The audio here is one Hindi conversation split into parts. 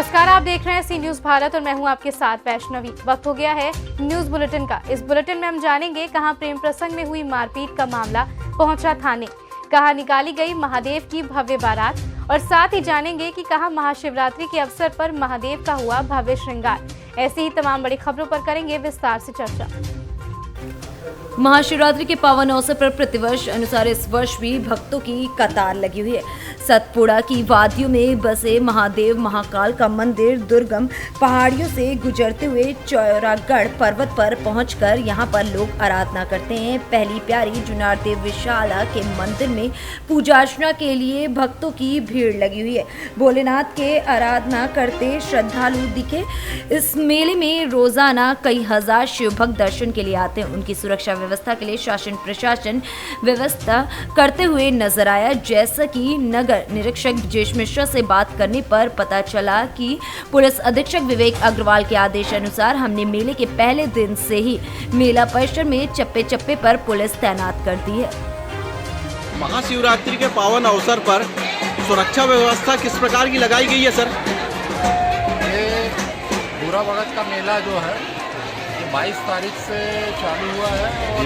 नमस्कार, आप देख रहे हैं सी न्यूज भारत और मैं हूं आपके साथ वैष्णवी। वक्त हो गया है न्यूज बुलेटिन का। इस बुलेटिन में हम जानेंगे कहां प्रेम प्रसंग में हुई मारपीट का मामला पहुंचा थाने, कहां निकाली गई महादेव की भव्य बारात और साथ ही जानेंगे कि कहां महाशिवरात्रि के अवसर पर महादेव का हुआ भव्य श्रृंगार। ऐसी ही तमाम बड़ी खबरों पर करेंगे विस्तार से चर्चा। महाशिवरात्रि के पावन अवसर पर प्रतिवर्ष अनुसार इस वर्ष भी भक्तों की कतार लगी हुई है। सतपुड़ा की वादियों में बसे महादेव महाकाल का मंदिर दुर्गम पहाड़ियों से गुजरते हुए चौरागढ़ पर्वत पर पहुंचकर यहां पर लोग आराधना करते हैं। पहली प्यारी जुनारदेव विशाला के मंदिर में पूजा अर्चना के लिए भक्तों की भीड़ लगी हुई है। भोलेनाथ के आराधना करते श्रद्धालु दिखे। इस मेले में रोजाना कई हजार शिव भक्त दर्शन के लिए आते हैं। उनकी सुरक्षा व्यवस्था के लिए शासन प्रशासन व्यवस्था करते हुए नजर आया। जैसा कि नगर निरीक्षक ब्रजेश मिश्रा से बात करने पर पता चला कि पुलिस अधीक्षक विवेक अग्रवाल के आदेश अनुसार हमने मेले के पहले दिन से ही मेला परिसर में चप्पे चप्पे पर पुलिस तैनात कर दी है। महाशिवरात्रि के पावन अवसर पर सुरक्षा व्यवस्था किस प्रकार की लगाई गई है सर? ये बुरा भगत का मेला जो है 22 तारीख से चालू हुआ है और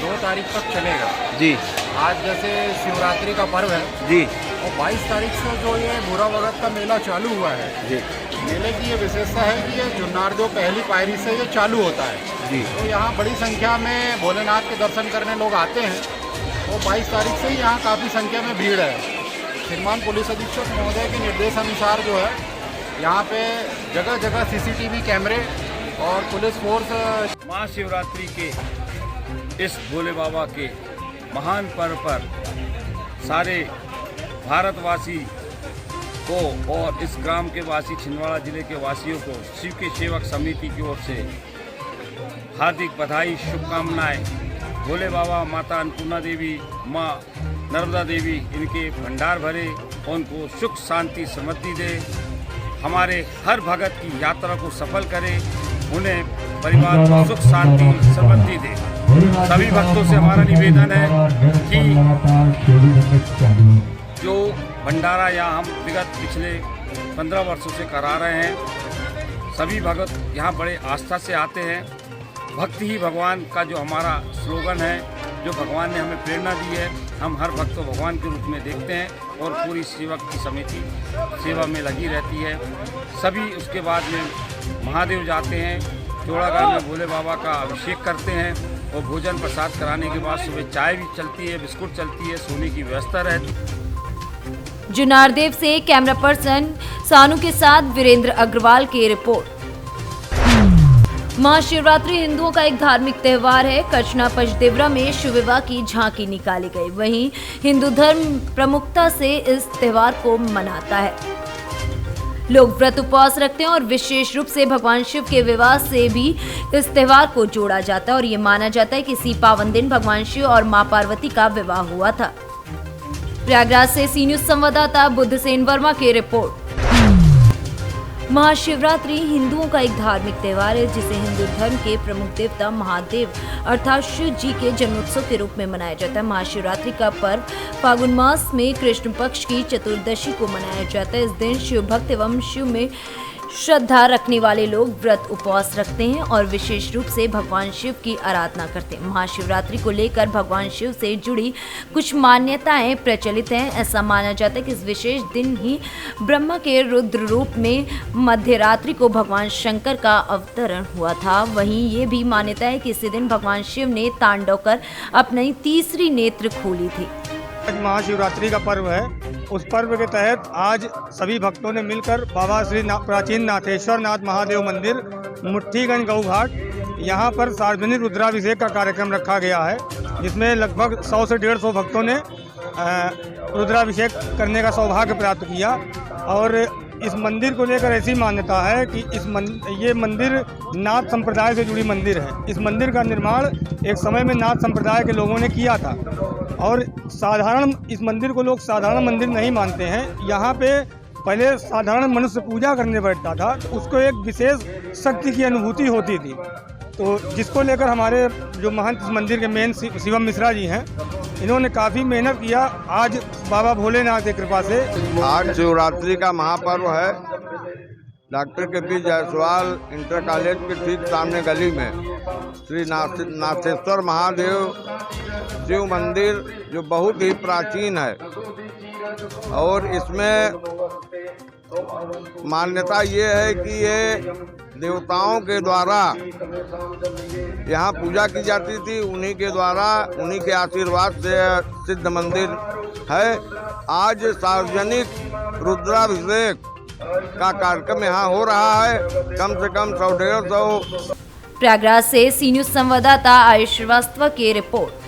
2 तारीख तक चलेगा जी। आज जैसे शिवरात्रि का पर्व है जी और 22 तारीख से जो ये बुरा भगत का मेला चालू हुआ है जी। मेले की ये विशेषता है कि ये जुन्नारदेव पहली पायरी से ये चालू होता है जी। तो यहाँ बड़ी संख्या में भोलेनाथ के दर्शन करने लोग आते हैं और 22 तारीख से यहाँ काफ़ी संख्या में भीड़ है। श्रीमान पुलिस अधीक्षक महोदय के निर्देश अनुसार जो है यहाँ पे जगह जगह CCTV कैमरे और पुलिस फोर्स महाशिवरात्रि के इस भोले बाबा के महान पर्व पर सारे भारतवासी को और इस ग्राम के वासी छिंदवाड़ा जिले के वासियों को शिव के सेवक समिति की ओर से हार्दिक बधाई, शुभकामनाएं। भोले बाबा, माता अन्नपूर्णा देवी, माँ नर्मदा देवी इनके भंडार भरे, उनको सुख शांति समृद्धि दे, हमारे हर भगत की यात्रा को सफल करे, उन्हें परिवार को सुख शांति समृद्धि दे। सभी भक्तों से हमारा निवेदन है कि जो भंडारा यहाँ हम विगत पिछले 15 वर्षों से करा रहे हैं, सभी भगत यहाँ बड़े आस्था से आते हैं। भक्ति ही भगवान का जो हमारा स्लोगन है, जो भगवान ने हमें प्रेरणा दी है, हम हर भक्त को भगवान के रूप में देखते हैं और पूरी सेवक की समिति सेवा में लगी रहती है। सभी उसके बाद में महादेव जाते हैं, चौरागढ़ में भोले बाबा का अभिषेक करते हैं और भोजन प्रसाद कराने के बाद सुबह चाय भी चलती है, बिस्कुट चलती है, सोने की व्यवस्था रहती है। जुनारदेव से कैमरा पर्सन सानू के साथ वीरेंद्र अग्रवाल की रिपोर्ट। महाशिवरात्रि हिंदुओं का एक धार्मिक त्योहार है। कचना पचदेवरा में शिव विवाह की झांकी निकाली गई। वहीं हिंदू धर्म प्रमुखता से इस त्योहार को मनाता है। लोग व्रत उपवास रखते हैं और विशेष रूप से भगवान शिव के विवाह से भी इस त्योहार को जोड़ा जाता है और ये माना जाता है कि इसी पावन दिन भगवान शिव और मां पार्वती का विवाह हुआ था। प्रयागराज से सी न्यूज संवाददाता बुद्धसेन वर्मा की रिपोर्ट। महाशिवरात्रि हिंदुओं का एक धार्मिक त्योहार है जिसे हिंदू धर्म के प्रमुख देवता महादेव अर्थात शिव जी के जन्मोत्सव के रूप में मनाया जाता है। महाशिवरात्रि का पर्व फागुन मास में कृष्ण पक्ष की चतुर्दशी को मनाया जाता है। इस दिन शिव भक्त एवं शिव में श्रद्धा रखने वाले लोग व्रत उपवास रखते हैं और विशेष रूप से भगवान शिव की आराधना करते हैं। महाशिवरात्रि को लेकर भगवान शिव से जुड़ी कुछ मान्यताएं प्रचलित हैं। ऐसा माना जाता है कि इस विशेष दिन ही ब्रह्मा के रुद्र रूप में मध्यरात्रि को भगवान शंकर का अवतरण हुआ था। वहीं ये भी मान्यता है कि इसी दिन भगवान शिव ने तांडव कर अपनी तीसरी नेत्र खोली थी। आज महाशिवरात्रि का पर्व है। उस पर्व के तहत आज सभी भक्तों ने मिलकर बाबा श्री प्राचीन नाथेश्वर नाथ महादेव मंदिर मुट्ठीगंज गऊ घाट यहाँ पर सार्वजनिक रुद्राभिषेक का कार्यक्रम रखा गया है, जिसमें लगभग 100 से 150 भक्तों ने रुद्राभिषेक करने का सौभाग्य प्राप्त किया। और इस मंदिर को लेकर ऐसी मान्यता है कि ये मंदिर नाथ संप्रदाय से जुड़ी मंदिर है। इस मंदिर का निर्माण एक समय में नाथ संप्रदाय के लोगों ने किया था और साधारण इस मंदिर को लोग साधारण मंदिर नहीं मानते हैं। यहाँ पे पहले साधारण मनुष्य पूजा करने बैठता था तो उसको एक विशेष शक्ति की अनुभूति होती थी, तो जिसको लेकर हमारे जो महंत इस मंदिर के मेन शिवम मिश्रा जी हैं, इन्होंने काफ़ी मेहनत किया। आज बाबा भोलेनाथ की कृपा से आज शिवरात्रि का महापर्व है। डॉक्टर के पी जायसवाल इंटर कॉलेज के ठीक सामने गली में श्री नाथेश्वर महादेव शिव मंदिर जो बहुत ही प्राचीन है और इसमें मान्यता ये है कि ये देवताओं के द्वारा यहाँ पूजा की जाती थी, उन्हीं के द्वारा, उन्हीं के आशीर्वाद से सिद्ध मंदिर है। आज सार्वजनिक रुद्राभिषेक का कार्यक्रम यहाँ हो रहा है। कम से कम 100-150 प्रयागराज से सी न्यूज संवाददाता आयुष श्रीवास्तव की रिपोर्ट।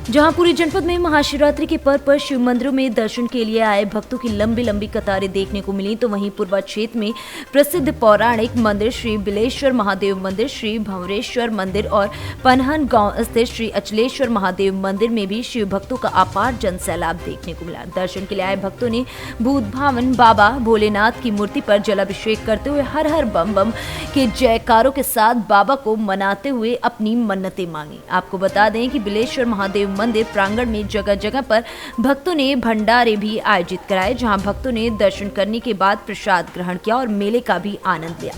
जहां पूरे जनपद में महाशिवरात्रि के पर्व पर शिव मंदिरों में दर्शन के लिए आए भक्तों की लंबी लंबी कतारें देखने को मिली, तो वहीं पूर्वा क्षेत्र में प्रसिद्ध पौराणिक मंदिर श्री बिलेश्वर महादेव मंदिर, श्री भंवरेश्वर मंदिर और पनहन गांव स्थित श्री अचलेश्वर महादेव मंदिर में भी शिव भक्तों का अपार जन सैलाब देखने को मिला। दर्शन के लिए आए भक्तों ने भूत भावन बाबा भोलेनाथ की मूर्ति पर जलाभिषेक करते हुए हर हर बम बम के जयकारों के साथ बाबा को मनाते हुए अपनी मन्नतें मांगी। आपको बता दें कि बिलेश्वर महादेव मंदिर प्रांगण में जगह जगह पर भक्तों ने भंडारे भी आयोजित कराए, जहां भक्तों ने दर्शन करने के बाद प्रसाद ग्रहण किया और मेले का भी आनंद लिया।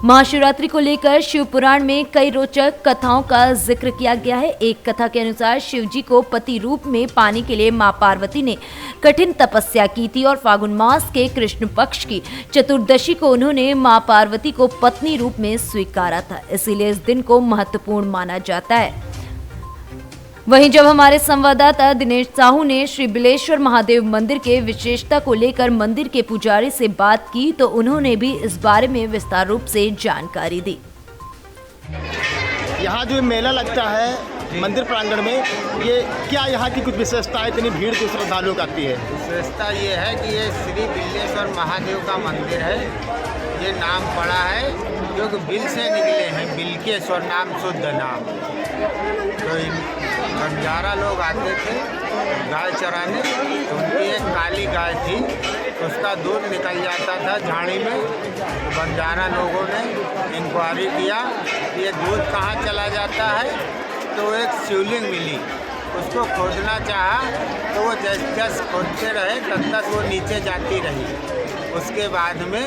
महाशिवरात्रि को लेकर शिव पुराण में कई रोचक कथाओं का जिक्र किया गया है। एक कथा के अनुसार शिव जी को पति रूप में पाने के लिए मां पार्वती ने कठिन तपस्या की थी और फागुन मास के कृष्ण पक्ष की चतुर्दशी को उन्होंने मां पार्वती को पत्नी रूप में स्वीकारा था, इसीलिए इस दिन को महत्वपूर्ण माना जाता है। वहीं जब हमारे संवाददाता दिनेश साहू ने श्री बिलेश्वर महादेव मंदिर के विशेषता को लेकर मंदिर के पुजारी से बात की, तो उन्होंने भी इस बारे में विस्तार रूप से जानकारी दी। यहाँ जो मेला लगता है मंदिर प्रांगण में, ये क्या यहाँ की कुछ विशेषता है, इतनी भीड़ जो श्रद्धालुओं का आती है? विशेषता ये है कि ये श्री बिलेश्वर महादेव का मंदिर है। ये नाम पड़ा है जो बिल से निकले हैं, बिलकेश्वर नाम शुद्ध नाम। तो बंजारा लोग आते थे गाय चराने, तो उनकी एक काली गाय थी, उसका दूध निकल जाता था झाड़ी में। तो बंजारा लोगों ने इंक्वायरी किया कि ये दूध कहाँ चला जाता है, तो एक शिवलिंग मिली, उसको खोदना चाहा तो वो जस खोदते रहे तब तक वो नीचे जाती रही। उसके बाद में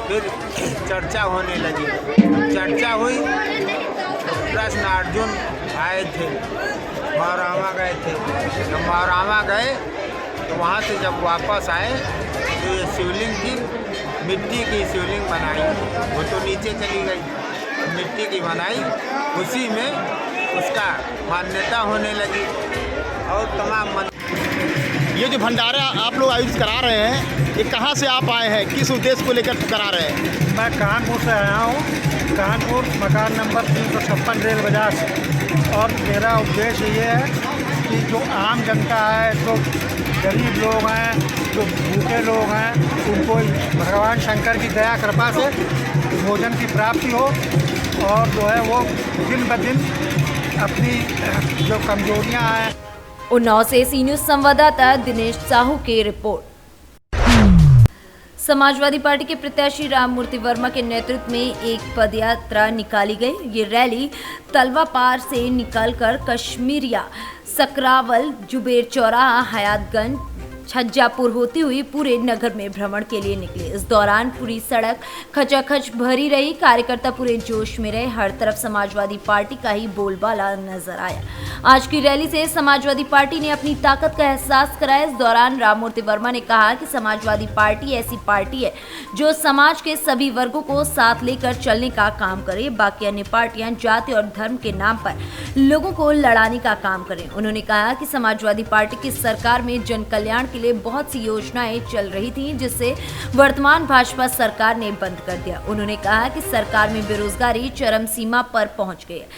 फिर चर्चा होने लगी। चर्चा हुई तो कृष्ण अर्जुन आए थे, मौरामा गए थे। जब मौरामा गए तो वहाँ से जब वापस आए तो ये शिवलिंग की मिट्टी की शिवलिंग बनाई, वो तो नीचे चली गई, मिट्टी की बनाई, उसी में उसका मान्यता होने लगी। और तमाम ये जो भंडारा आप लोग आयोजित करा रहे हैं, ये कहाँ से आप आए हैं, किस उद्देश्य को लेकर करा रहे हैं? मैं कानपुर से आया हूँ, कानपुर मकान नंबर 356 रेल बाजार से। और मेरा उद्देश्य ये है कि जो आम जनता है, जो गरीब लोग हैं, जो भूखे लोग हैं, उनको भगवान शंकर की दया कृपा से भोजन की प्राप्ति हो और जो है वो दिन ब दिन अपनी जो कमजोरियाँ हैं। उन्नाव से सी न्यूज संवाददाता दिनेश साहू की रिपोर्ट। समाजवादी पार्टी के प्रत्याशी राममूर्ति वर्मा के नेतृत्व में एक पदयात्रा निकाली गई। ये रैली तलवा पार से निकलकर कश्मीरिया, सकरावल, जुबेर चौराहा, हयातगंज, छज्जापुर होती हुई पूरे नगर में भ्रमण के लिए निकली। इस दौरान पूरी सड़क खचाखच भरी रही, कार्यकर्ता पूरे जोश में रहे, हर तरफ समाजवादी पार्टी का ही बोलबाला नजर आया। आज की रैली से समाजवादी पार्टी ने अपनी ताकत का एहसास कराया। इस दौरान राममूर्ति वर्मा ने कहा कि समाजवादी पार्टी ऐसी पार्टी है जो समाज के सभी वर्गों को साथ लेकर चलने का काम करे, बाकी अन्य पार्टियां जाति और धर्म के नाम पर लोगों को लड़ाने का काम करें। उन्होंने कहा कि समाजवादी पार्टी की सरकार में जन कल्याण के लिए बहुत सी योजनाएं चल रही थी, जिससे वर्तमान भाजपा सरकार ने बंद कर दिया। उन्होंने कहा कि सरकार में बेरोजगारी चरम सीमा पर पहुंच गई है।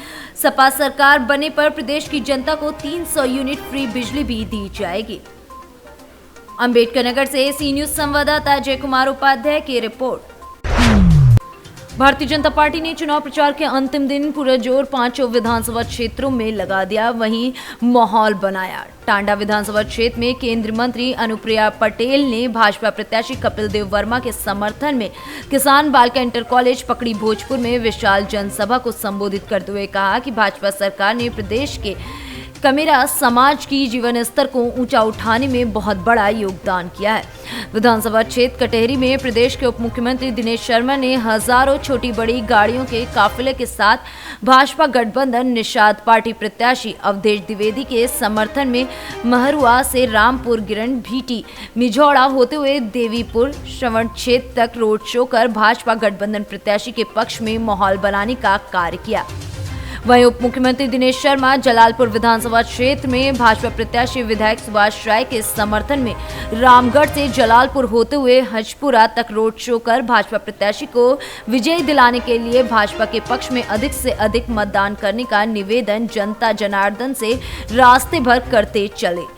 सपा सरकार बनने पर प्रदेश की जनता को 300 यूनिट फ्री बिजली भी दी जाएगी। अंबेडकर नगर से सी न्यूज संवाददाता अजय कुमार उपाध्याय की रिपोर्ट। भारतीय जनता पार्टी ने चुनाव प्रचार के अंतिम दिन पूरा जोर 5 विधानसभा क्षेत्रों में लगा दिया, वहीं माहौल बनाया। टांडा विधानसभा क्षेत्र में केंद्रीय मंत्री अनुप्रिया पटेल ने भाजपा प्रत्याशी कपिल देव वर्मा के समर्थन में किसान बालिका इंटर कॉलेज पकड़ी भोजपुर में विशाल जनसभा को संबोधित करते हुए कहा कि भाजपा सरकार ने प्रदेश के कमेरा समाज की जीवन स्तर को ऊंचा उठाने में बहुत बड़ा योगदान किया है। विधानसभा क्षेत्र कटेहरी में प्रदेश के उप मुख्यमंत्री दिनेश शर्मा ने हजारों छोटी बड़ी गाड़ियों के काफिले के साथ भाजपा गठबंधन निषाद पार्टी प्रत्याशी अवधेश द्विवेदी के समर्थन में महरुआ से रामपुर, गिरन, भीटी, मिझौड़ा होते हुए देवीपुर, श्रवण क्षेत्र तक रोड शो कर भाजपा गठबंधन प्रत्याशी के पक्ष में माहौल बनाने का कार्य किया। वहीं उप मुख्यमंत्री दिनेश शर्मा जलालपुर विधानसभा क्षेत्र में भाजपा प्रत्याशी विधायक सुभाष राय के समर्थन में रामगढ़ से जलालपुर होते हुए हजपुरा तक रोड शो कर भाजपा प्रत्याशी को विजयी दिलाने के लिए भाजपा के पक्ष में अधिक से अधिक मतदान करने का निवेदन जनता जनार्दन से रास्ते भर करते चले।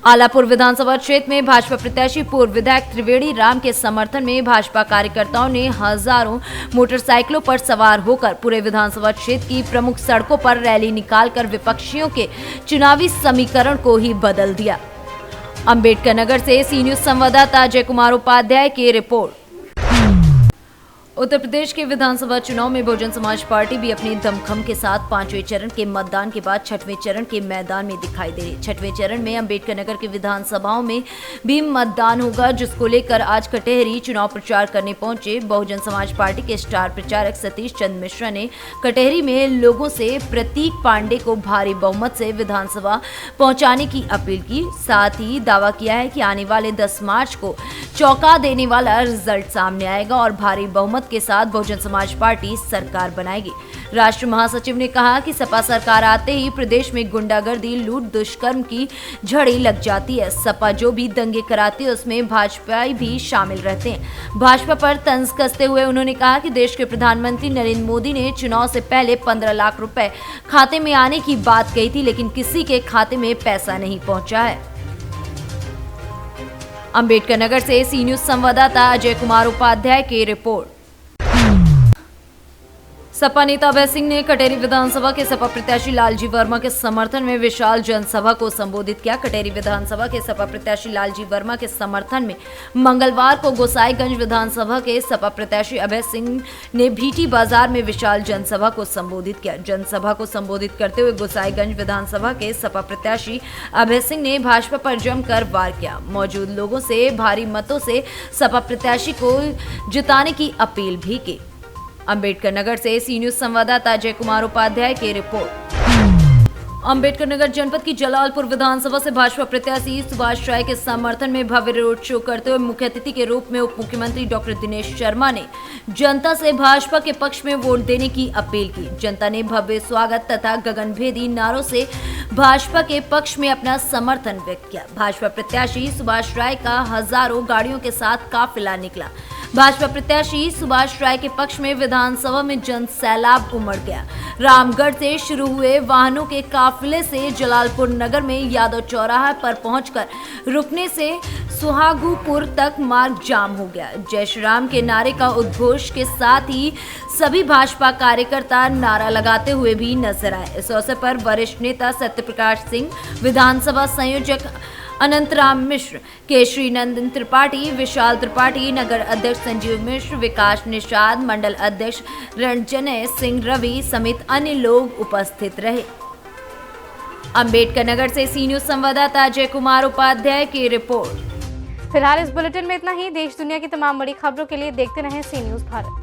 आलापुर विधानसभा क्षेत्र में भाजपा प्रत्याशी पूर्व विधायक त्रिवेणी राम के समर्थन में भाजपा कार्यकर्ताओं ने हजारों मोटरसाइकिलों पर सवार होकर पूरे विधानसभा क्षेत्र की प्रमुख सड़कों पर रैली निकालकर विपक्षियों के चुनावी समीकरण को ही बदल दिया। अंबेडकर नगर से सी न्यूज संवाददाता अजय कुमार उपाध्याय की रिपोर्ट। उत्तर प्रदेश के विधानसभा चुनाव में बहुजन समाज पार्टी भी अपने दमखम के साथ 5वें चरण के मतदान के बाद 6वें चरण के मैदान में दिखाई दे रही। 6वें चरण में अंबेडकर नगर के विधानसभाओं में भी मतदान होगा, जिसको लेकर आज कटेहरी चुनाव प्रचार करने पहुंचे बहुजन समाज पार्टी के स्टार प्रचारक सतीश चंद्र मिश्रा ने कटेहरी में लोगों से प्रतीक पांडे को भारी बहुमत से विधानसभा पहुंचाने की अपील की। साथ ही दावा किया है कि आने वाले 10 मार्च को चौंका देने वाला रिजल्ट सामने आएगा और भारी बहुमत के साथ बहुजन समाज पार्टी सरकार बनाएगी। राष्ट्रीय महासचिव ने कहा कि सपा सरकार आते ही प्रदेश में गुंडागर्दी, लूट, दुष्कर्म की झड़ी लग जाती है। सपा जो भी दंगे कराती है उसमें भाजपा भी शामिल रहते हैं। भाजपा पर तंज कसते हुए उन्होंने कहा कि देश के प्रधानमंत्री नरेंद्र मोदी ने चुनाव से पहले 15 लाख रुपए खाते में आने की बात कही थी, लेकिन किसी के खाते में पैसा नहीं पहुंचा है। अंबेडकर नगर से सी न्यूज संवाददाता अजय कुमार उपाध्याय की रिपोर्ट। सपा नेता अभय सिंह ने कटेहरी विधानसभा के सपा प्रत्याशी लालजी वर्मा के समर्थन में विशाल जनसभा को संबोधित किया। कटेहरी विधानसभा के सपा प्रत्याशी लालजी वर्मा के समर्थन में मंगलवार को गोसाईगंज विधानसभा के सपा प्रत्याशी अभय सिंह ने भीटी बाजार में विशाल जनसभा को संबोधित किया। जनसभा को संबोधित करते हुए गोसाईगंज विधानसभा के सपा प्रत्याशी अभय सिंह ने भाजपा पर जमकर वार किया। मौजूद लोगों से भारी मतों से सपा प्रत्याशी को जिताने की अपील भी की। अंबेडकर नगर से सी न्यूज संवाददाता अजय कुमार उपाध्याय की रिपोर्ट। अंबेडकर नगर जनपद की जलालपुर विधानसभा से भाजपा प्रत्याशी सुभाष राय के समर्थन में भव्य रोड शो करते हुए मुख्य अतिथि के रूप में उप मुख्यमंत्री डॉक्टर दिनेश शर्मा ने जनता से भाजपा के पक्ष में वोट देने की अपील की। जनता ने भव्य स्वागत तथा गगनभेदी नारों से भाजपा के पक्ष में अपना समर्थन व्यक्त किया। भाजपा प्रत्याशी सुभाष राय का हजारों गाड़ियों के साथ काफिला निकला। भाजपा प्रत्याशी सुभाष राय के पक्ष में विधानसभा में जन सैलाब उमड़ गया। रामगढ़ से शुरू हुए वाहनों के काफिले से जलालपुर नगर में यादव चौराहा पर पहुंचकर रुकने से सुहागुपुर तक मार्ग जाम हो गया। जय श्री राम के नारे का उद्घोष के साथ ही सभी भाजपा कार्यकर्ता नारा लगाते हुए भी नजर आए। इस अवसर पर वरिष्ठ नेता सत्यप्रकाश सिंह, विधानसभा संयोजक अनंतराम मिश्र, केशरी नंदन त्रिपाठी, विशाल त्रिपाठी, नगर अध्यक्ष संजीव मिश्र, विकास निषाद, मंडल अध्यक्ष रणजनय सिंह रवि समेत अन्य लोग उपस्थित रहे। अंबेडकर नगर से सी न्यूज संवाददाता अजय कुमार उपाध्याय की रिपोर्ट। फिलहाल इस बुलेटिन में इतना ही। देश दुनिया की तमाम बड़ी खबरों के लिए देखते रहें सी न्यूज भारत।